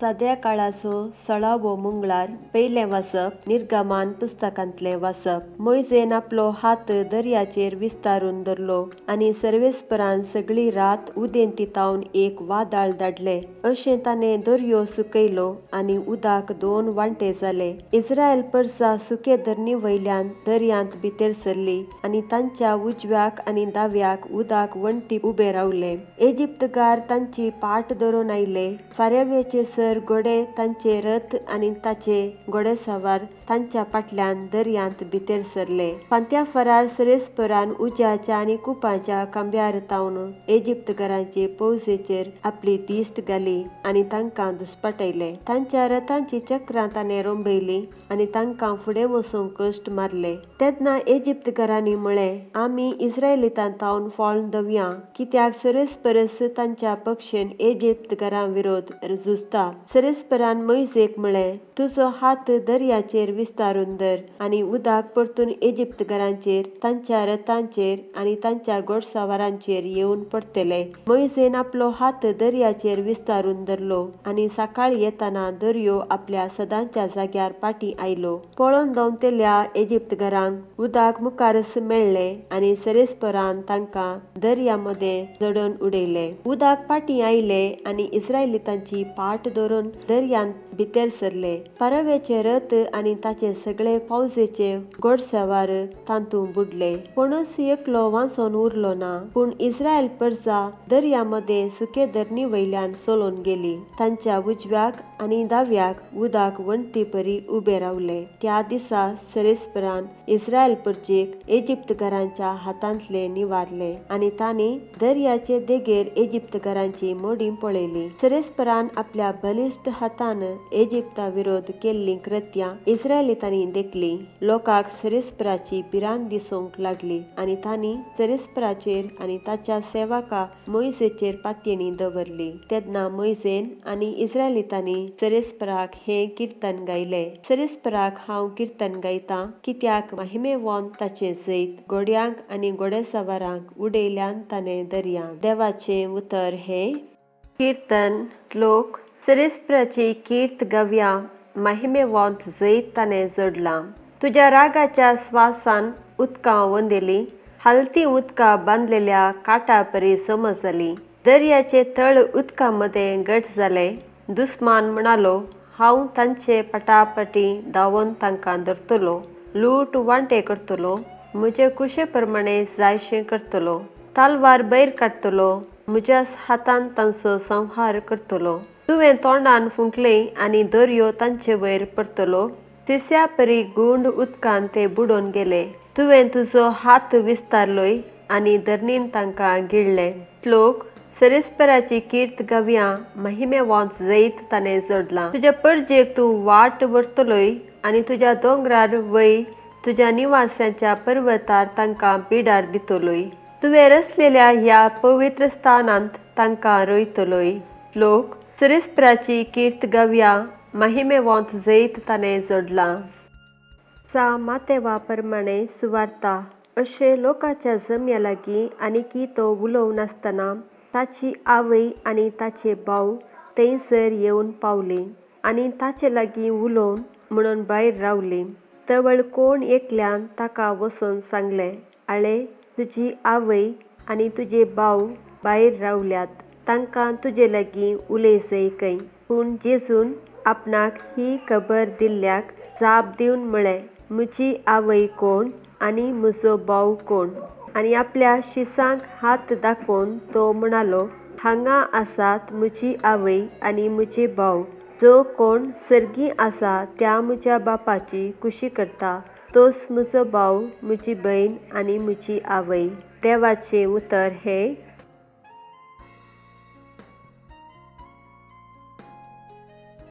सद्या काळाचो 16वो मंगळार पयलें वाचप निर्गमान पुस्तकांतलें वाचप. मोइजेन आपलो हात दर्याचेर विस्तारून धरलो आनी सर्वेस्परान सगळी रात उदेंतितावन एक वादळ धाडलें. अशें ताणें दर्यो सुकयलो आनी उदक 2 वांटे जाले. इस्रायल परजा सुके धरणी वयल्यान दर्यांत भितर सरली आनी तांच्या उजव्याक आनी दाव्याक उदक वण्टी उबे रावले. इजिप्तकार तांची पाट धरून आयले. फार्यावेचे घोडे तांचे रथ आनी ताचे घोडेसवार तांच्या फाटल्यान दर्यांत भितर सरले. फांत्या फरार सरेस्परान उज्याच्या आनी कुपाच्या खांब्यार तावन इजिप्तकारांचे फौजेचेर आपली दिश्ट घाली आनी तांकां दुस्पाटयले. तांच्या रथांची चक्रां ताणें रोंबयली आनी तांकां फुडें वचूंक कश्ट मारले. तेन्ना इजिप्तकारांनी म्हळें, आमी इस्रायलितां तावन फोळून दोवया, कित्याक सरेस्परस तांच्या पक्षेन इजिप्तकारां विरोध झुजता. सरेस्परान मोइजेक म्हळें, तुजो हात दर्याचेर विस्तारून धर आनी उदक परतून इजिप्तकारांचेर, तांच्या रथांचेर आनी तांच्या घोडसवारांचेर येवन पडटलें. मोइजेन आपलो हात दर्याचेर विस्तारून धरलो आनी सकाळीं येताना दर्यो आपल्या सदांच्या जाग्यार फाटीं आयलो. पळोवन धांवतल्या इजिप्तकारांक उदक मुखारच मेळ्ळें आनी सरेस्परान तांकां दर्या मदें झडोवन उडयलें. उदक फाटीं आयलें आनी इस्रायलितांची पाट धरून दर्यांत भितर सरले. फारावेचे रथ आनी ताचे सगळे फौजेचे घोडसवार तांतूं बुडले. कोणूच एकलो वाचून उरलो ना. पूण इस्रायल परजा दर्या मदें सुके धरणी वयल्यान चलोवन गेली. तांच्या उजव्याक आनी दाव्याक उदक वण्टी परी उबे रावले. त्या दिसा सरेस्परान इस्रायल परजेक इजिप्तकारांच्या हातांतले निवारले आनी तांणी दर्याचे देगेर इजिप्तकारांची मोडीं पळयली. सरेस्परान आपल्या बलिश्ट हातान इजिप्ता विरोध केल्लीं कृत्यां इस्रायलितांनी देखली. लोकांक सरेस्पराची भिरांत दिसूंक लागली आनी तांणी सरेस्पराचेर आनी ताच्या सेवका मोइजेचेर पातयेणी दवरली. तेन्ना मोइजेन आनी इस्रायलितांनी सरेस्पराक हें किर्तन गायलें. सरेस्पराक हांव किर्तन गायतां, कित्याक महिमेवंत ताचें जैत घोड्यांक आनी घोडेसवारांक उडयल्यान ताणें दर्यांत. देवाचें उतर हें किर्तन श्लोक. सरेस्पराची कीर्त गावया, महिमेवंत जैत ताणें जोडलां. तुज्या रागाच्या स्वासान उदकां वंदिली, हालती उदकां बांदलेल्या काटा परी सम जाली. दर्याचे तळ उदकां मदें घट जाले. दुस्मान म्हणालो, हांव तांचे पटापटी धांवन तांकां धरतलो, लूट वांटे करतलो, म्हजे कुशे प्रमाणे जायशें करतलो. तालवार भायर काडटलो, म्हज्या हातान तांचो संहार करतलो. तुवें तोंडान फुंकलें आनी दर्यो तांचे वयर पडटलो. तिस्या परी गुंड उदकान ते बुडोवन गेले. तुवें तुजो हात विस्तारलोय आनी धरणीन तांकां गिळ्ळें. श्लोक. सरेस्पराची कीर्त गावया, महिमेवंत जैत ताणें जोडलां. तुज्या परजेक तूं वाट व्हरतलोय आनी तुज्या दोंगरार वय तुज्या निवास्यांच्या पर्वतार तांकां पिडार दितलोय. तुवें रचलेल्या ह्या पवित्र स्थानांत तांकां रोयतलोय. श्लोक. सरेस्पराची कीर्त गावया, महिमेवंत जैत ताणें जोडलां. मातेवा प्रमाणे सुवार्ता. अशें लोकांच्या जम्या लागीं आनीकी तो उलोव नासतना ताची आवय आनी ताचे भाव थंयसर येवन पावलीं आनी ताचे लागीं उलोवन म्हणून भायर रावलीं. तवळ कोण एकल्यान ताका वचून सांगलें, आळे, तुजी आवय आनी तुजे भाव भायर रावल्यात, तांकां तुजे लागीं उलय जैकय. पूण जेजून आपणाक ही खबर दिल्ल्याक जाप दिवन म्हळें, म्हजी आवय कोण आनी म्हजो भाव कोण? आनी आपल्या शिसांक हात दाखोवन तो म्हणालो, हांगा आसात म्हजी आवय आनी म्हजे भाव. जो कोण सर्गी आसा त्या म्हज्या बापाची कुशी करता, तोच म्हजो भाव, म्हजी भयण आनी म्हजी आवय. देवाचें उतर हें